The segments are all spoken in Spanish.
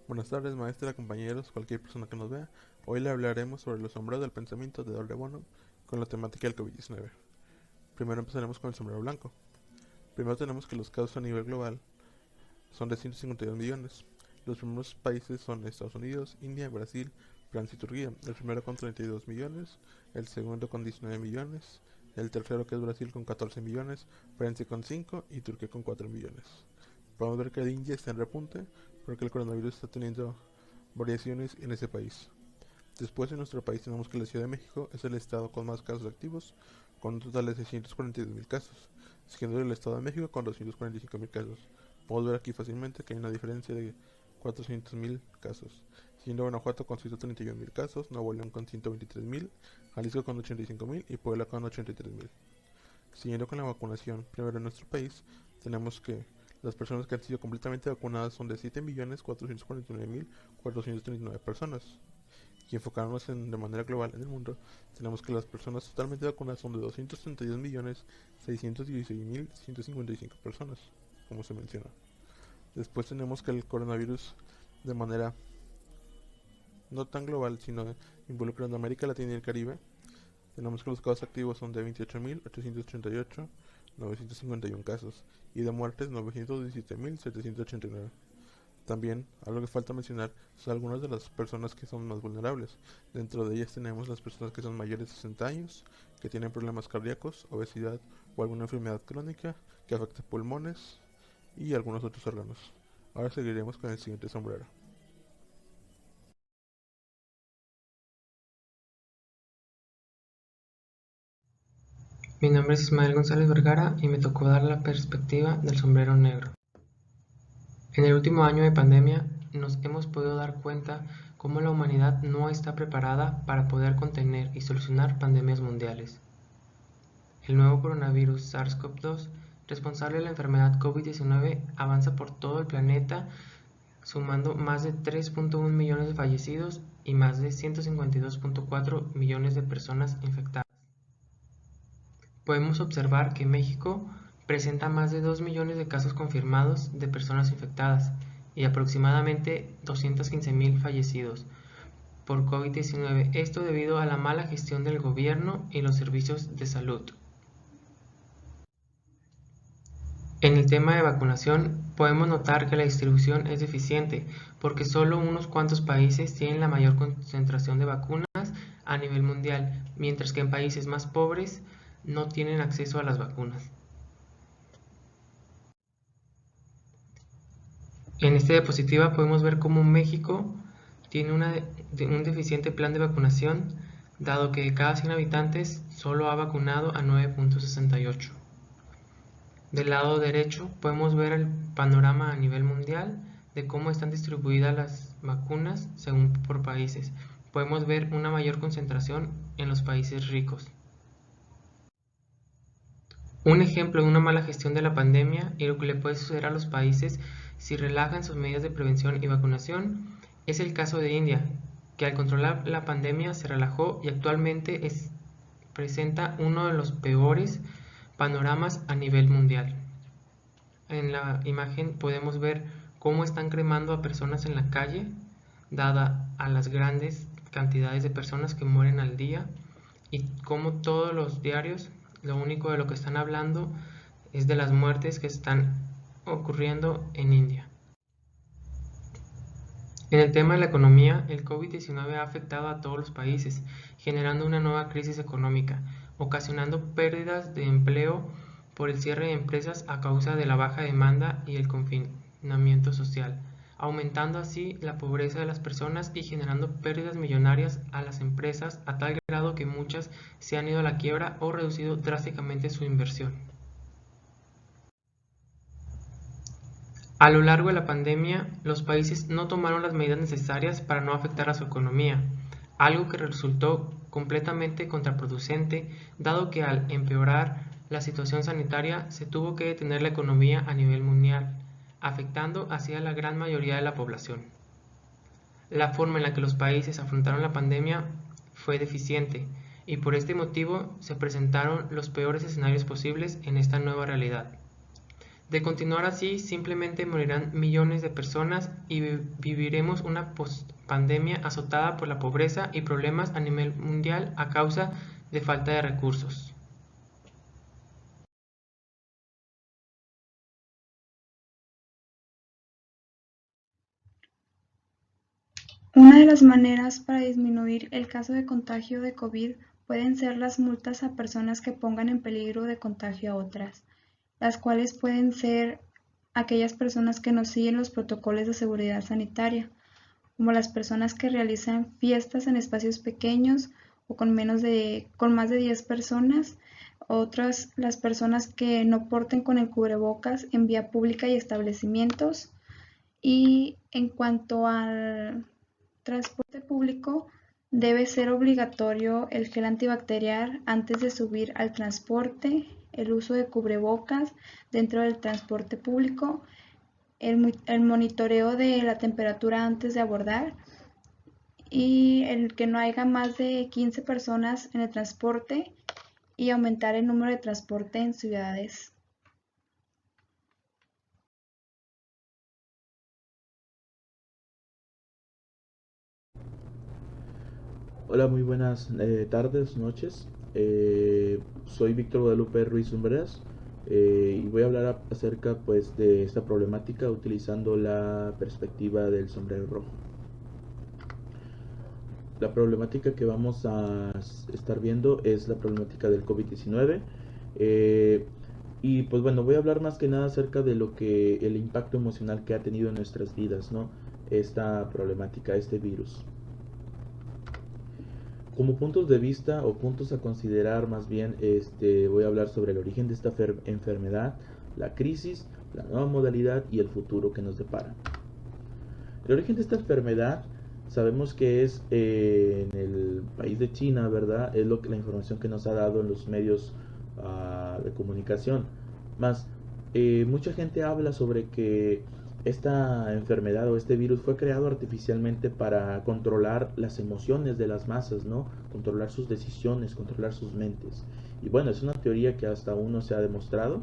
Buenas tardes, maestra, compañeros, cualquier persona que nos vea. Hoy le hablaremos sobre los sombreros del pensamiento de Edward de Bono con la temática del COVID-19. Primero empezaremos con el sombrero blanco. Primero tenemos que los casos a nivel global son de 152 millones. Los primeros países son Estados Unidos, India, Brasil, Francia y Turquía. El primero con 32 millones, el segundo con 19 millones, el tercero que es Brasil con 14 millones, Francia con 5 y Turquía con 4 millones. Podemos ver que la India está en repunte porque el coronavirus está teniendo variaciones en ese país. Después en nuestro país tenemos que la Ciudad de México es el estado con más casos activos, con un total de 642.000 casos, siguiendo el Estado de México con 245.000 casos. Podemos ver aquí fácilmente que hay una diferencia de 400.000 casos, siguiendo Guanajuato con 131.000 casos, Nuevo León con 123.000, Jalisco con 85.000 y Puebla con 83.000. Siguiendo con la vacunación, primero en nuestro país tenemos que las personas que han sido completamente vacunadas son de 7.449.439 personas. Y enfocándonos de manera global en el mundo, tenemos que las personas totalmente vacunadas son de 232.616.155 personas, como se menciona. Después tenemos que el coronavirus, de manera no tan global, sino involucrando América Latina y el Caribe, tenemos que los casos activos son de 28.838.951 casos y de muertes 917.789. También, algo que falta mencionar, son algunas de las personas que son más vulnerables. Dentro de ellas tenemos las personas que son mayores de 60 años, que tienen problemas cardíacos, obesidad o alguna enfermedad crónica que afecta pulmones y algunos otros órganos. Ahora seguiremos con el siguiente sombrero. Mi nombre es Ismael González Vergara y me tocó dar la perspectiva del sombrero negro. En el último año de pandemia nos hemos podido dar cuenta cómo la humanidad no está preparada para poder contener y solucionar pandemias mundiales. El nuevo coronavirus SARS-CoV-2, responsable de la enfermedad COVID-19, avanza por todo el planeta, sumando más de 3.1 millones de fallecidos y más de 152.4 millones de personas infectadas. Podemos observar que México presenta más de 2 millones de casos confirmados de personas infectadas y aproximadamente 215.000 fallecidos por COVID-19, esto debido a la mala gestión del gobierno y los servicios de salud. En el tema de vacunación, podemos notar que la distribución es deficiente porque solo unos cuantos países tienen la mayor concentración de vacunas a nivel mundial, mientras que en países más pobres no tienen acceso a las vacunas. En esta diapositiva podemos ver cómo México tiene un deficiente plan de vacunación, dado que de cada 100 habitantes solo ha vacunado a 9.68. Del lado derecho podemos ver el panorama a nivel mundial de cómo están distribuidas las vacunas según por países. Podemos ver una mayor concentración en los países ricos. Un ejemplo de una mala gestión de la pandemia y lo que le puede suceder a los países si relajan sus medidas de prevención y vacunación es el caso de India, que al controlar la pandemia se relajó y actualmente presenta uno de los peores panoramas a nivel mundial. En la imagen podemos ver cómo están cremando a personas en la calle, dada a las grandes cantidades de personas que mueren al día, y cómo todos los diarios lo único de lo que están hablando es de las muertes que están ocurriendo en India. En el tema de la economía, el COVID-19 ha afectado a todos los países, generando una nueva crisis económica, ocasionando pérdidas de empleo por el cierre de empresas a causa de la baja demanda y el confinamiento social, aumentando así la pobreza de las personas y generando pérdidas millonarias a las empresas a tal grado que muchas se han ido a la quiebra o reducido drásticamente su inversión. A lo largo de la pandemia, los países no tomaron las medidas necesarias para no afectar a su economía, algo que resultó completamente contraproducente, dado que al empeorar la situación sanitaria se tuvo que detener la economía a nivel mundial, afectando así a la gran mayoría de la población. La forma en la que los países afrontaron la pandemia fue deficiente, y por este motivo se presentaron los peores escenarios posibles en esta nueva realidad. De continuar así, simplemente morirán millones de personas y viviremos una post-pandemia azotada por la pobreza y problemas a nivel mundial a causa de falta de recursos. Una de las maneras para disminuir el caso de contagio de COVID pueden ser las multas a personas que pongan en peligro de contagio a otras, las cuales pueden ser aquellas personas que no siguen los protocolos de seguridad sanitaria, como las personas que realizan fiestas en espacios pequeños o con más de 10 personas, otras las personas que no porten con el cubrebocas en vía pública y establecimientos. Y en cuanto al transporte público, debe ser obligatorio el gel antibacterial antes de subir al transporte, el uso de cubrebocas dentro del transporte público, el monitoreo de la temperatura antes de abordar y el que no haya más de 15 personas en el transporte y aumentar el número de transporte en ciudades. Hola, muy buenas tardes, noches. Soy Víctor Guadalupe Ruiz Umbreras y voy a hablar acerca pues de esta problemática utilizando la perspectiva del sombrero rojo. La problemática que vamos a estar viendo es la problemática del COVID-19 y pues bueno, voy a hablar más que nada acerca de lo que el impacto emocional que ha tenido en nuestras vidas, ¿no? Esta problemática, este virus. Como puntos de vista o puntos a considerar más bien, voy a hablar sobre el origen de esta enfermedad, la crisis, la nueva modalidad y el futuro que nos depara. El origen de esta enfermedad sabemos que es en el país de China, ¿verdad? Es la información que nos ha dado en los medios de comunicación. Más, mucha gente habla sobre que esta enfermedad o este virus fue creado artificialmente para controlar las emociones de las masas, ¿no? Controlar sus decisiones, controlar sus mentes. Y bueno, es una teoría que hasta aún no se ha demostrado,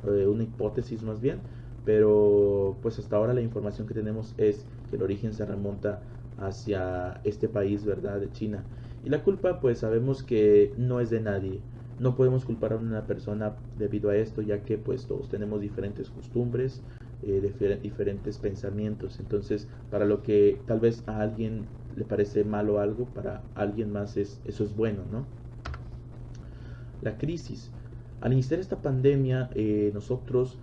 una hipótesis más bien, pero pues hasta ahora la información que tenemos es que el origen se remonta hacia este país, ¿verdad? De China. Y la culpa pues sabemos que no es de nadie. No podemos culpar a una persona debido a esto, ya que pues todos tenemos diferentes costumbres, diferentes pensamientos. Entonces, para lo que tal vez a alguien le parece malo algo, para alguien más eso es bueno, ¿no? La crisis. Al iniciar esta pandemia, nosotros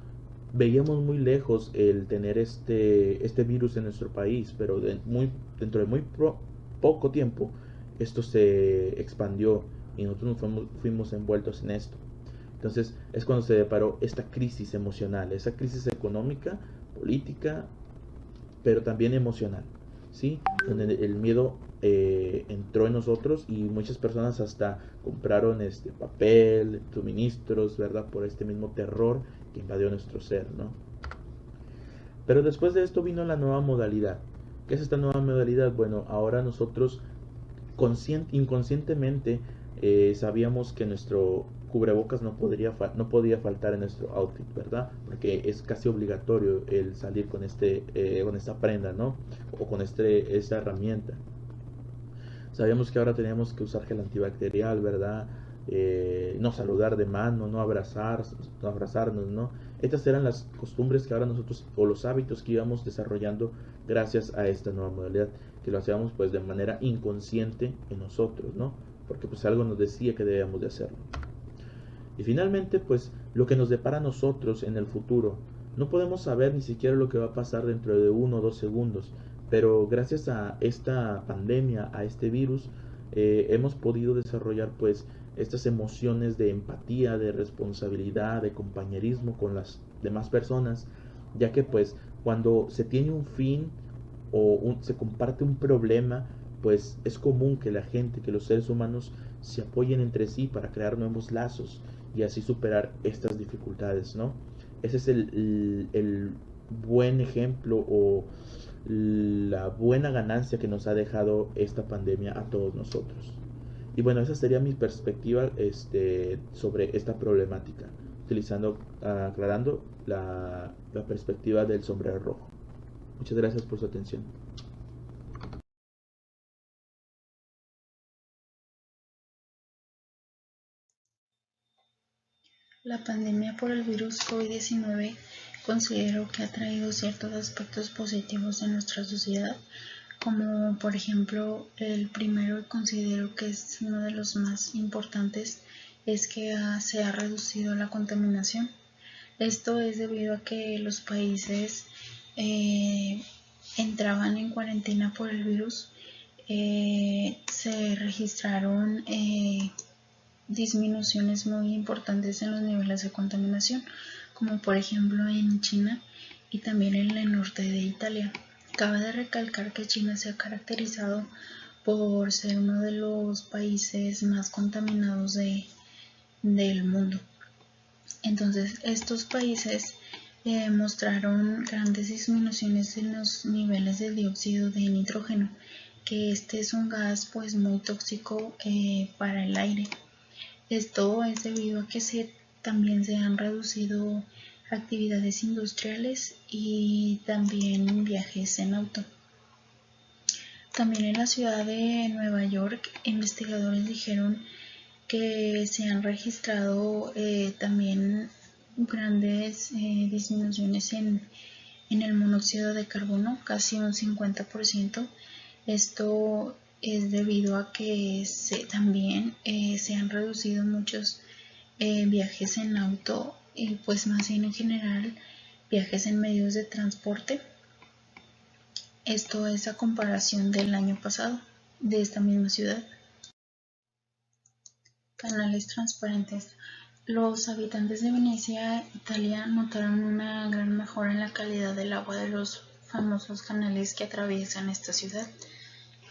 veíamos muy lejos el tener este virus en nuestro país, pero dentro de poco tiempo esto se expandió y nosotros fuimos envueltos en esto. Entonces es cuando se deparó esta crisis emocional, esa crisis económica, política, pero también emocional, ¿sí? Donde el miedo entró en nosotros y muchas personas hasta compraron papel, suministros, ¿verdad? Por este mismo terror que invadió nuestro ser, ¿no? Pero después de esto vino la nueva modalidad. ¿Qué es esta nueva modalidad? Bueno, ahora nosotros inconscientemente sabíamos que nuestro cubrebocas no podía faltar en nuestro outfit, ¿verdad? Porque es casi obligatorio el salir con con esta prenda, ¿no? O con esta herramienta. Sabíamos que ahora teníamos que usar gel antibacterial, ¿verdad? No saludar de mano, no abrazarnos, ¿no? Estas eran las costumbres que ahora nosotros, o los hábitos que íbamos desarrollando gracias a esta nueva modalidad, que lo hacíamos pues de manera inconsciente en nosotros, ¿no? Porque pues algo nos decía que debíamos de hacerlo. Y finalmente pues lo que nos depara a nosotros en el futuro, no podemos saber ni siquiera lo que va a pasar dentro de 1 o 2 segundos, pero gracias a esta pandemia, a este virus, hemos podido desarrollar pues estas emociones de empatía, de responsabilidad, de compañerismo con las demás personas, ya que pues cuando se tiene un fin o se comparte un problema, pues es común que la gente, que los seres humanos se apoyen entre sí para crear nuevos lazos y así superar estas dificultades, ¿no? Ese es el buen ejemplo o la buena ganancia que nos ha dejado esta pandemia a todos nosotros. Y bueno, esa sería mi perspectiva sobre esta problemática. aclarando la perspectiva del sombrero rojo. Muchas gracias por su atención. La pandemia por el virus COVID-19 considero que ha traído ciertos aspectos positivos en nuestra sociedad, como por ejemplo el primero y considero que es uno de los más importantes es que se ha reducido la contaminación. Esto es debido a que los países entraban en cuarentena por el virus, se registraron disminuciones muy importantes en los niveles de contaminación, como por ejemplo en China y también en el norte de Italia. Cabe de recalcar que China se ha caracterizado por ser uno de los países más contaminados del mundo. Entonces, estos países mostraron grandes disminuciones en los niveles de dióxido de nitrógeno, que este es un gas pues muy tóxico para el aire. Esto es debido a que también se han reducido actividades industriales y también viajes en auto. También en la ciudad de Nueva York, investigadores dijeron que se han registrado también grandes disminuciones en el monóxido de carbono, casi un 50%. Esto es debido a que también se han reducido muchos viajes en auto y pues más bien en general viajes en medios de transporte. Esto es a comparación del año pasado de esta misma ciudad. Canales transparentes. Los habitantes de Venecia, Italia, notaron una gran mejora en la calidad del agua de los famosos canales que atraviesan esta ciudad.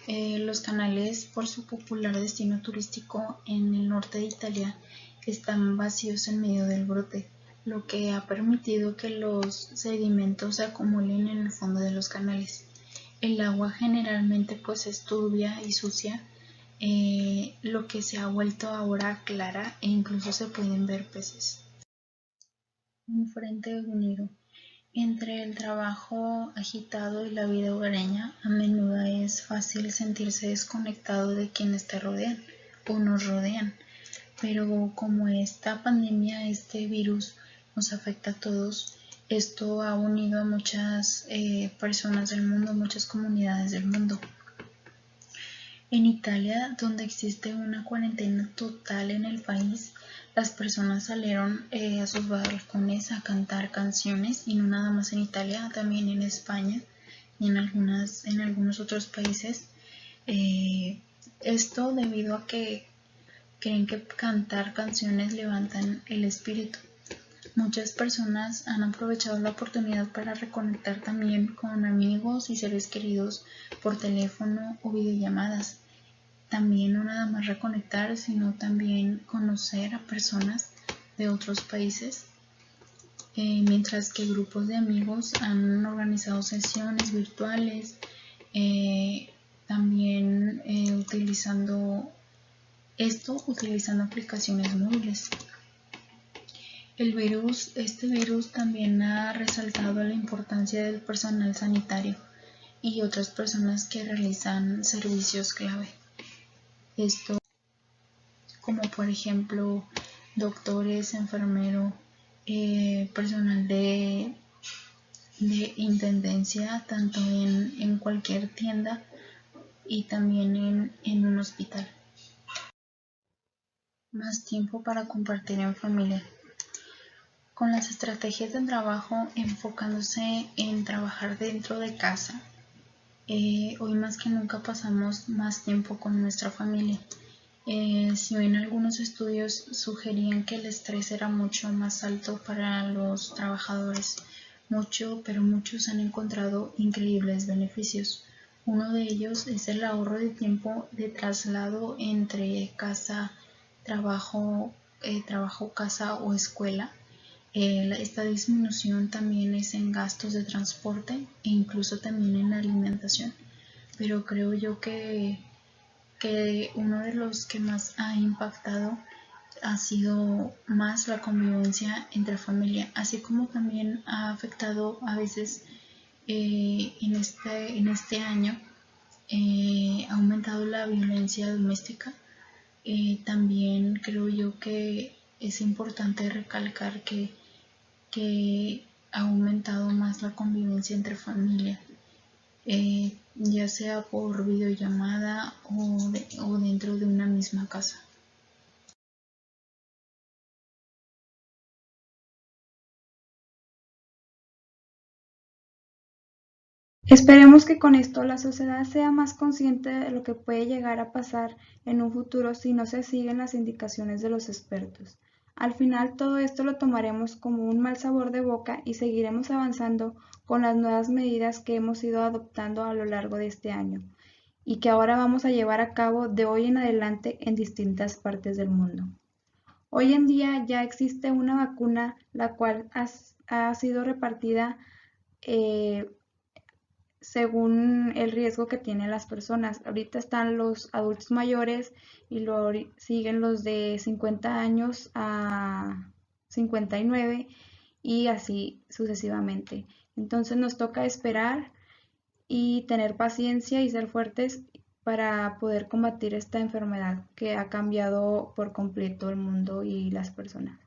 Los canales, por su popular destino turístico en el norte de Italia, están vacíos en medio del brote, lo que ha permitido que los sedimentos se acumulen en el fondo de los canales. El agua generalmente pues es turbia y sucia, lo que se ha vuelto ahora clara e incluso se pueden ver peces. Un frente unido. Entre el trabajo agitado y la vida hogareña, a menudo es fácil sentirse desconectado de quienes te rodean o nos rodean, pero como esta pandemia, este virus nos afecta a todos, esto ha unido a muchas personas del mundo, muchas comunidades del mundo. En Italia, donde existe una cuarentena total en el país, las personas salieron a sus balcones a cantar canciones, y no nada más en Italia, también en España y en algunos otros países. Esto debido a que creen que cantar canciones levantan el espíritu. Muchas personas han aprovechado la oportunidad para reconectar también con amigos y seres queridos por teléfono o videollamadas. También no nada más reconectar, sino también conocer a personas de otros países, mientras que grupos de amigos han organizado sesiones virtuales, también utilizando aplicaciones móviles. Este virus también ha resaltado la importancia del personal sanitario y otras personas que realizan servicios clave. Esto como por ejemplo doctores, enfermeros, personal de intendencia, tanto en cualquier tienda y también en un hospital. Más tiempo para compartir en familia. Con las estrategias de trabajo enfocándose en trabajar dentro de casa, hoy más que nunca pasamos más tiempo con nuestra familia. Si bien algunos estudios sugerían que el estrés era mucho más alto para los trabajadores, pero muchos han encontrado increíbles beneficios. Uno de ellos es el ahorro de tiempo de traslado entre casa, trabajo, casa o escuela. Esta disminución también es en gastos de transporte e incluso también en alimentación, pero creo yo que uno de los que más ha impactado ha sido más la convivencia entre familia, así como también ha afectado a veces en este año, ha aumentado la violencia doméstica. También creo yo que es importante recalcar que ha aumentado más la convivencia entre familia, ya sea por videollamada o dentro de una misma casa. Esperemos que con esto la sociedad sea más consciente de lo que puede llegar a pasar en un futuro si no se siguen las indicaciones de los expertos. Al final todo esto lo tomaremos como un mal sabor de boca y seguiremos avanzando con las nuevas medidas que hemos ido adoptando a lo largo de este año y que ahora vamos a llevar a cabo de hoy en adelante en distintas partes del mundo. Hoy en día ya existe una vacuna la cual ha sido repartida según el riesgo que tienen las personas. Ahorita están los adultos mayores y luego siguen los de 50 años a 59 y así sucesivamente. Entonces nos toca esperar y tener paciencia y ser fuertes para poder combatir esta enfermedad que ha cambiado por completo el mundo y las personas.